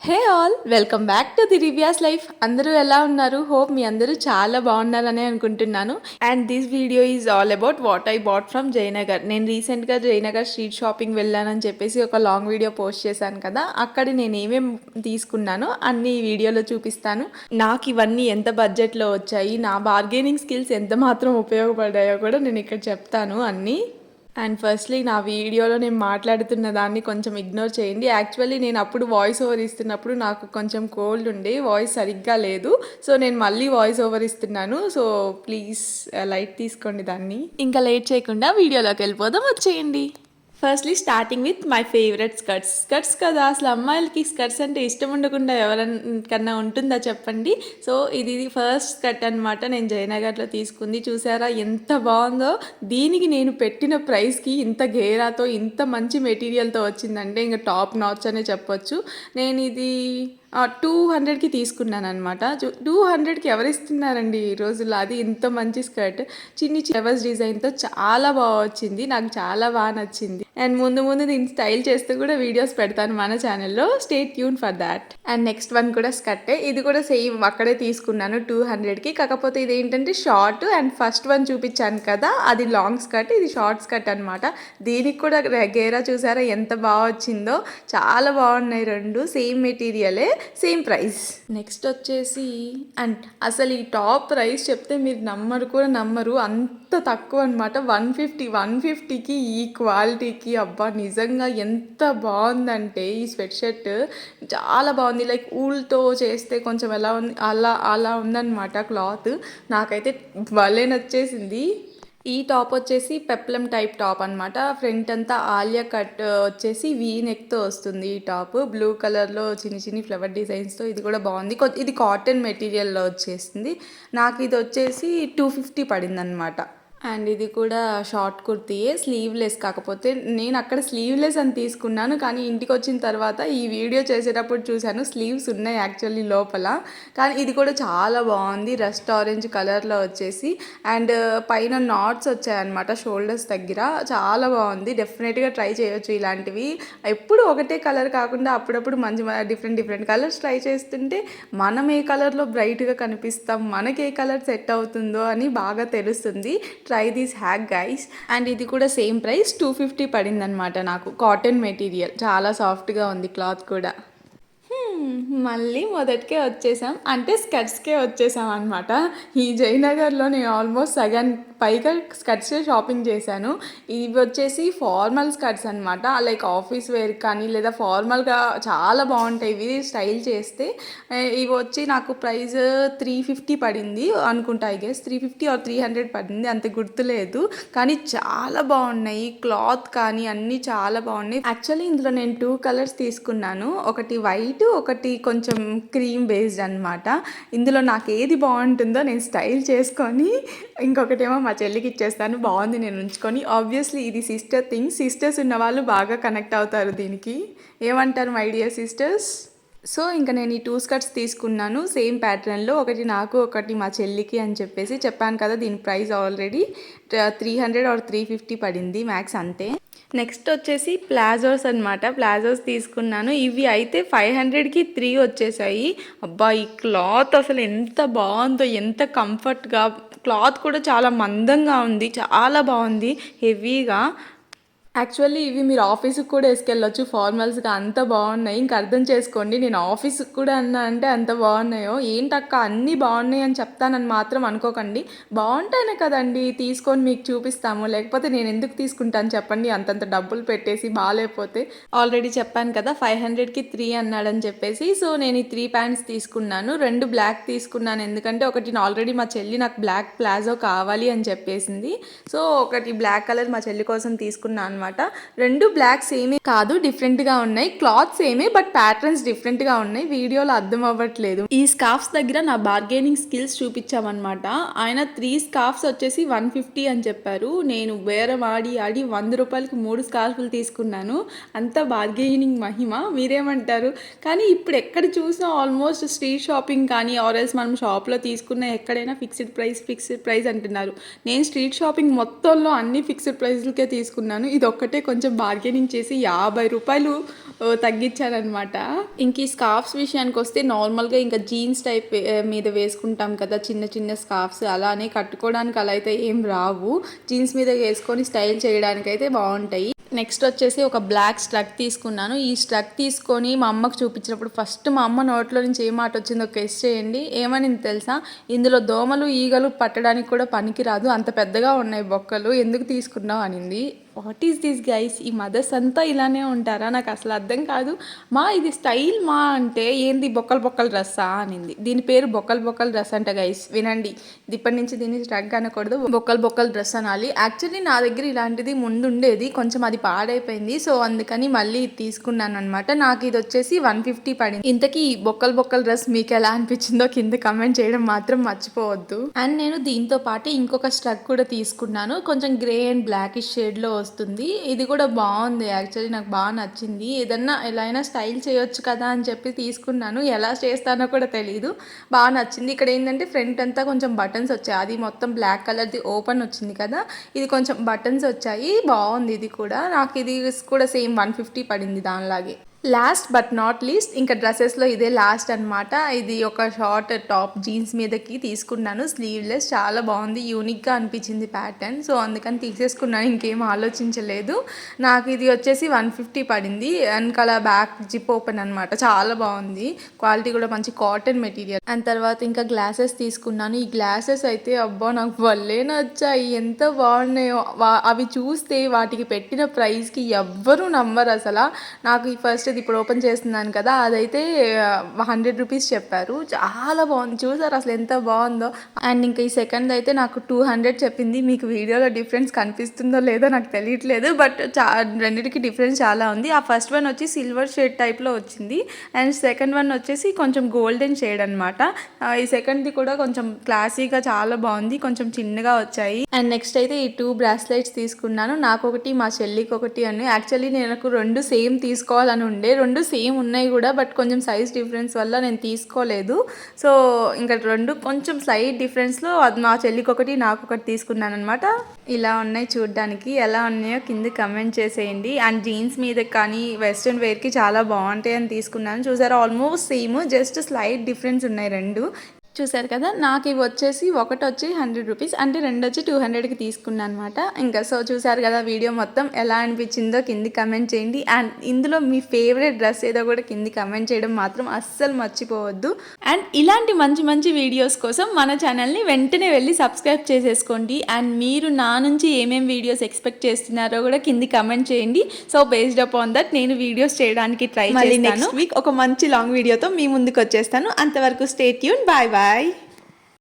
Hey all welcome back to the Rivya's life. అందరూ ఎలా ఉన్నారు? హోప్ మీ అందరూ చాలా బాగున్నారని అనుకుంటున్నాను. And this video is all about what I bought from Jayanagar. నేను రీసెంట్గా జయనగర్ స్ట్రీట్ షాపింగ్ వెళ్ళానని చెప్పేసి ఒక లాంగ్ వీడియో పోస్ట్ చేశాను కదా, అక్కడ నేను ఏమేమి తీసుకున్నానో అన్ని ఈ వీడియోలో చూపిస్తాను. నాకు ఇవన్నీ ఎంత బడ్జెట్లో వచ్చాయి, నా బార్గెనింగ్ స్కిల్స్ ఎంత మాత్రం ఉపయోగపడ్డాయో కూడా నేను ఇక్కడ చెప్తాను అన్నీ. అండ్ ఫస్ట్లీ నా వీడియోలో నేను మాట్లాడుతున్న దాన్ని కొంచెం ఇగ్నోర్ చేయండి. యాక్చువల్లీ నేను అప్పుడు వాయిస్ ఓవర్ ఇస్తున్నప్పుడు నాకు కొంచెం కోల్డ్ ఉండే, వాయిస్ సరిగ్గా లేదు. సో నేను మళ్ళీ వాయిస్ ఓవర్ ఇస్తున్నాను. సో ప్లీజ్ లైట్ తీసుకోండి దాన్ని. ఇంకా లేట్ చేయకుండా వీడియోలోకి వెళ్ళిపోదాం, వచ్చేయండి. Firstly starting with my favourite skirts కదా, అసలు అమ్మాయిలకి స్కర్ట్స్ అంటే ఇష్టం ఉండకుండా ఎవరికన్నా ఉంటుందా చెప్పండి. సో ఇది ఫస్ట్ స్కర్ట్ అనమాట, నేను జయనగర్లో తీసుకుంది. చూసారా ఎంత బాగుందో. దీనికి నేను పెట్టిన ప్రైస్కి ఇంత గేరాతో ఇంత మంచి మెటీరియల్తో వచ్చిందంటే ఇంకా టాప్ నాచ్ అనే చెప్పొచ్చు. నేను ఇది 200కి తీసుకున్నాను అనమాట. 200కి ఎవరిస్తున్నారండి ఈ రోజుల్లో, అది ఇంత మంచి స్కర్ట్ చిన్ని ఫ్లవర్స్ డిజైన్తో చాలా బాగా వచ్చింది. నాకు చాలా బాగా నచ్చింది. అండ్ ముందు ముందు దీన్ని స్టైల్ చేస్తూ కూడా వీడియోస్ పెడతాను మన ఛానల్లో, stay tune for that. And next one కూడా స్కర్టే, ఇది కూడా సేమ్ అక్కడే తీసుకున్నాను 200కి. కాకపోతే ఇది ఏంటంటే షార్ట్, అండ్ ఫస్ట్ వన్ చూపించాను కదా అది లాంగ్ స్కర్ట్, ఇది షార్ట్ స్కర్ట్ అనమాట. దీనికి కూడా గేరా చూసారా ఎంత బాగా వచ్చిందో, చాలా బాగున్నాయి. రెండు సేమ్ మెటీరియలే, సేమ్ ప్రైస్. నెక్స్ట్ వచ్చేసి, అండ్ అసలు ఈ టాప్ ప్రైస్ చెప్తే మీరు నమ్మరు కూడా నమ్మరు, అంత తక్కువ అనమాట. 150కి ఈ క్వాలిటీకి అబ్బా నిజంగా ఎంత బాగుందంటే ఈ స్వెట్ షర్ట్ చాలా బాగుంది. లైక్ ఊల్తో చేస్తే కొంచెం ఎలా ఉంది అలా అలా ఉందన్నమాట క్లాత్. నాకైతే భలే నచ్చేసింది. ఈ టాప్ వచ్చేసి పెప్లం టైప్ టాప్ అనమాట. ఫ్రంట్ అంతా ఆలియా కట్ వచ్చేసి వీ నెక్తో వస్తుంది. ఈ టాప్ బ్లూ కలర్లో చిన్ని చిన్ని ఫ్లవర్ డిజైన్స్తో, ఇది కూడా బాగుంది. ఇది కాటన్ మెటీరియల్లో వచ్చేసింది. నాకు ఇది వచ్చేసి 250 పడింది అనమాట. అండ్ ఇది కూడా షార్ట్ కుర్తీయే, స్లీవ్లెస్. కాకపోతే నేను అక్కడ స్లీవ్లెస్ అని తీసుకున్నాను, కానీ ఇంటికి వచ్చిన తర్వాత ఈ వీడియో చేసేటప్పుడు చూశాను స్లీవ్స్ ఉన్నాయి యాక్చువల్లీ లోపల. కానీ ఇది కూడా చాలా బాగుంది, రస్ట్ ఆరెంజ్ కలర్లో వచ్చేసి. అండ్ పైన నాట్స్ వచ్చాయన్నమాట షోల్డర్స్ దగ్గర, చాలా బాగుంది. డెఫినెట్గా ట్రై చేయొచ్చు ఇలాంటివి. ఎప్పుడు ఒకటే కలర్ కాకుండా అప్పుడప్పుడు మంచి డిఫరెంట్ కలర్స్ ట్రై చేస్తుంటే మనం ఏ కలర్లో బ్రైట్గా కనిపిస్తాం, మనకి ఏ కలర్ సెట్ అవుతుందో అని బాగా తెలుస్తుంది. Try this hack guys. And ఇది కూడా సేమ్ ప్రైస్ 250 పడింది అనమాట నాకు. కాటన్ మెటీరియల్, చాలా సాఫ్ట్గా ఉంది క్లాత్ కూడా. మళ్ళీ మొదటికే వచ్చేసాం, అంటే స్కర్ట్స్కే వచ్చేసాం అనమాట. ఈ జయనగర్లో నేను ఆల్మోస్ట్ సగం పైగా స్కర్ట్సే షాపింగ్ చేశాను. ఇవి వచ్చేసి ఫార్మల్ స్కర్ట్స్ అనమాట, లైక్ ఆఫీస్ వేర్ కానీ లేదా ఫార్మల్గా చాలా బాగుంటాయి ఇవి స్టైల్ చేస్తే. ఇవి వచ్చి నాకు ప్రైస్ 350 పడింది అనుకుంటా, ఐ గెస్ 350 ఆర్ 300 పడింది, అంత గుర్తులేదు. కానీ చాలా బాగున్నాయి, క్లాత్ కానీ అన్నీ చాలా బాగున్నాయి. యాక్చువల్లీ ఇందులో నేను 2 కలర్స్ తీసుకున్నాను, ఒకటి వైట్, ఒకటి కొంచెం క్రీమ్ బేస్డ్ అనమాట. ఇందులో నాకు ఏది బాగుంటుందో నేను స్టైల్ చేసుకొని ఇంకొకటేమో మా చెల్లికి ఇచ్చేస్తాను, బాగుంది నేను ఉంచుకొని. ఆబ్వియస్లీ ఇది సిస్టర్ థింగ్, సిస్టర్స్ ఉన్న వాళ్ళు బాగా కనెక్ట్ అవుతారు దీనికి. ఏమంటారు మై డియర్ సిస్టర్స్? సో ఇంకా నేను ఈ 2 స్కర్ట్స్ తీసుకున్నాను సేమ్ ప్యాటర్న్లో, ఒకటి నాకు ఒకటి మా చెల్లికి అని చెప్పేసి. చెప్పాను కదా దీని ప్రైస్ ఆల్రెడీ 300 ఆర్ 350 పడింది మ్యాక్స్, అంతే. నెక్స్ట్ వచ్చేసి ప్లాజోస్ అనమాట, ప్లాజోస్ తీసుకున్నాను. ఇవి అయితే 500కి 3 వచ్చేసాయి. అబ్బా ఈ క్లాత్ అసలు ఎంత బాగుందో, ఎంత కంఫర్ట్గా, క్లాత్ కూడా చాలా మందంగా ఉంది, చాలా బాగుంది, హెవీగా. యాక్చువల్లీ ఇవి మీరు ఆఫీస్కి కూడా వేసుకెళ్ళొచ్చు ఫార్మల్స్గా, అంత బాగున్నాయి. ఇంక అర్థం చేసుకోండి నేను ఆఫీస్కి కూడా అన్నా అంటే అంత బాగున్నాయో. ఏంటక్క అన్నీ బాగున్నాయి అని చెప్తానని మాత్రం అనుకోకండి, బాగుంటానే కదండి తీసుకొని మీకు చూపిస్తాము, లేకపోతే నేను ఎందుకు తీసుకుంటాను చెప్పండి అంతంత డబ్బులు పెట్టేసి బాగాలేకపోతే. ఆల్రెడీ చెప్పాను కదా 500కి 3 అన్నాడని చెప్పేసి. సో నేను ఈ 3 ప్యాంట్స్ తీసుకున్నాను, 2 బ్లాక్ తీసుకున్నాను, ఎందుకంటే ఒకటి ఆల్రెడీ మా చెల్లి నాకు బ్లాక్ ప్లాజో కావాలి అని చెప్పేసింది. సో ఒకటి బ్లాక్ కలర్ మా చెల్లి కోసం తీసుకున్నాను అనమాట. 2 బ్లాక్ సేమే కాదు, డిఫరెంట్గా ఉన్నాయి. క్లాత్ సేమే బట్ ప్యాటర్న్స్ డిఫరెంట్గా ఉన్నాయి, వీడియోలో అర్థం అవ్వట్లేదు. ఈ స్కార్ఫ్స్ దగ్గర నా బార్గెనింగ్ స్కిల్స్ చూపించామన్నమాట. ఆయన 3 స్కార్ఫ్స్ వచ్చేసి 150 అని చెప్పారు. నేను బేరం ఆడి 100 రూపాయలకి 3 స్కార్ఫ్లు తీసుకున్నాను. అంత బార్గెనింగ్ మహిమ, మీరేమంటారు? కానీ ఇప్పుడు ఎక్కడ చూసినా ఆల్మోస్ట్ స్ట్రీట్ షాపింగ్ కానీ ఆర్ఎల్స్ మనం షాప్లో తీసుకున్న ఎక్కడైనా ఫిక్స్డ్ ప్రైస్ అంటున్నారు. నేను స్ట్రీట్ షాపింగ్ మొత్తంలో అన్ని ఫిక్స్డ్ ప్రైస్లకే తీసుకున్నాను. ఇది ఒక్కటే కొంచెం బార్గెనింగ్ చేసి 50 రూపాయలు తగ్గించారనమాట. ఇంక ఈ స్కార్ఫ్స్ విషయానికి వస్తే నార్మల్గా ఇంకా జీన్స్ టైప్ మీద వేసుకుంటాం కదా చిన్న చిన్న స్కార్ఫ్స్, అలానే కట్టుకోవడానికి అలా అయితే ఏం రావు. జీన్స్ మీద వేసుకొని స్టైల్ చేయడానికి అయితే బాగుంటాయి. నెక్స్ట్ వచ్చేసి ఒక బ్లాక్ స్ట్రక్ తీసుకున్నాను. ఈ స్ట్రక్ తీసుకొని మా అమ్మకు చూపించినప్పుడు ఫస్ట్ మా అమ్మ నోట్లో నుంచి ఏ మాట వచ్చిందో గెస్ చేయండి. ఏమనింది తెలుసా? ఇందులో దోమలు ఈగలు పట్టడానికి కూడా పనికిరాదు, అంత పెద్దగా ఉన్నాయి బొక్కలు, ఎందుకు తీసుకున్నావు అనింది. What is this guys? ఈ మదర్స్ అంతా ఇలానే ఉంటారా? నాకు అసలు అర్థం కాదు. మా ఇది స్టైల్ మా అంటే ఏంది బొక్కలు బొక్కల డ్రెస్సా అనింది. దీని పేరు బొక్కలు బొక్కల డ్రెస్ అంట గైస్, వినండి. ఇప్పటి నుంచి దీన్ని స్ట్రక్ అనకూడదు, బొక్కలు బొక్కల డ్రెస్ అనాలి. యాక్చువల్లీ నా దగ్గర ఇలాంటిది ముందు ఉండేది, కొంచెం అది పాడైపోయింది. సో అందుకని మళ్ళీ తీసుకున్నాను అనమాట. నాకు ఇది వచ్చేసి 150 పడింది. ఇంతకీ బొక్కలు బొక్కల డ్రెస్ మీకు ఎలా అనిపించిందో కింద కమెంట్ చేయడం మాత్రం మర్చిపోవద్దు. అండ్ నేను దీంతో పాటు ఇంకొక స్ట్రక్ కూడా తీసుకున్నాను, కొంచెం గ్రే అండ్ బ్లాకిష్ షేడ్లో వస్తుంది. ఇది కూడా బాగుంది, యాక్చువల్లీ నాకు బాగా నచ్చింది. ఏదన్నా ఎలా అయినా స్టైల్ చేయొచ్చు కదా అని చెప్పి తీసుకున్నాను. ఎలా చేస్తానో కూడా తెలియదు, బాగా నచ్చింది. ఇక్కడ ఏంటంటే ఫ్రంట్ అంతా కొంచెం బటన్స్ వచ్చాయి, అది మొత్తం బ్లాక్ కలర్ది ఓపెన్ వచ్చింది కదా, ఇది కొంచెం బటన్స్ వచ్చాయి, బాగుంది. ఇది కూడా నాకు ఇది కూడా సేమ్ 150 పడింది దానిలాగే. లాస్ట్ బట్ నాట్ లీస్ట్ ఇంకా డ్రెస్సెస్లో ఇదే లాస్ట్ అనమాట. ఇది ఒక షార్ట్ టాప్ జీన్స్ మీదకి తీసుకున్నాను, స్లీవ్లెస్, చాలా బాగుంది, యూనిక్గా అనిపించింది ప్యాటర్న్. సో అందుకని తీసేసుకున్నాను, ఇంకేం ఆలోచించలేదు. నాకు ఇది వచ్చేసి 150 పడింది. వెనకాల బ్యాక్ జిప్ ఓపెన్ అనమాట, చాలా బాగుంది, క్వాలిటీ కూడా మంచి కాటన్ మెటీరియల్. అండ్ తర్వాత ఇంకా గ్లాసెస్ తీసుకున్నాను. ఈ గ్లాసెస్ అయితే అబ్బా నాకు భలే నచ్చాయి, ఎంత బాగున్నాయో. అవి చూస్తే వాటికి పెట్టిన ప్రైస్కి ఎవ్వరూ నమ్మరు అసలు. నాకు ఈ ఫస్ట్ ఇది ఇప్పుడు ఓపెన్ చేస్తున్నాను కదా, అదైతే 100 రూపీస్ చెప్పారు, చాలా బాగుంది. చూసారు అసలు ఎంత బాగుందో. అండ్ ఇంకా ఈ సెకండ్ అయితే నాకు 200 చెప్పింది. మీకు వీడియోలో డిఫరెన్స్ కనిపిస్తుందో లేదో నాకు తెలియట్లేదు, బట్ రెండింటికి డిఫరెన్స్ చాలా ఉంది. ఆ ఫస్ట్ వన్ వచ్చి సిల్వర్ షేడ్ టైప్లో వచ్చింది, అండ్ సెకండ్ వన్ వచ్చేసి కొంచెం గోల్డెన్ షేడ్ అనమాట. ఈ సెకండ్ది కూడా కొంచెం క్లాసీగా చాలా బాగుంది, కొంచెం చిన్నగా వచ్చాయి. అండ్ నెక్స్ట్ అయితే ఈ 2 బ్రాస్లెట్స్ తీసుకున్నాను, నాకు ఒకటి మా చెల్లికి ఒకటి అని. యాక్చువల్లీ నాకు 2 సేమ్ తీసుకోవాలని ఉండే, 2 సేమ్ ఉన్నాయి కూడా, బట్ కొంచెం సైజ్ డిఫరెన్స్ వల్ల నేను తీసుకోలేదు. సో ఇంకా 2 కొంచెం స్లైట్ డిఫరెన్స్లో అది మా చెల్లికి ఒకటి నాకు ఒకటి తీసుకున్నాను అనమాట. ఇలా ఉన్నాయి చూడ్డానికి, ఎలా ఉన్నాయో కింద కమెంట్ చేసేయండి. అండ్ జీన్స్ మీద కానీ వెస్ట్రన్ వేర్కి చాలా బాగుంటాయి అని తీసుకున్నాను. చూసారా almost same, just slight difference ఉన్నాయి 2. చూసారు కదా, నాకు ఇవి వచ్చేసి ఒకటి వచ్చి 100 రూపీస్, అంటే 2 వచ్చి 200కి తీసుకున్నాను అనమాట. ఇంకా సో చూసారు కదా, వీడియో మొత్తం ఎలా అనిపించిందో కింది కమెంట్ చేయండి. అండ్ ఇందులో మీ ఫేవరెట్ డ్రెస్ ఏదో కూడా కింది కమెంట్ చేయడం మాత్రం అస్సలు మర్చిపోవద్దు. అండ్ ఇలాంటి మంచి మంచి వీడియోస్ కోసం మన ఛానల్ని వెంటనే వెళ్ళి సబ్స్క్రైబ్ చేసేసుకోండి. అండ్ మీరు నా నుంచి ఏమేమి వీడియోస్ ఎక్స్పెక్ట్ చేస్తున్నారో కూడా కింది కమెంట్ చేయండి. సో బేస్డ్ అపాన్ దట్ నేను వీడియోస్ చేయడానికి ట్రై చేస్తాను. నెక్స్ట్ వీక్ ఒక మంచి లాంగ్ వీడియోతో మీ ముందుకు వచ్చేస్తాను. అంతవరకు స్టే ట్యూన్, బాయ్ బాయ్.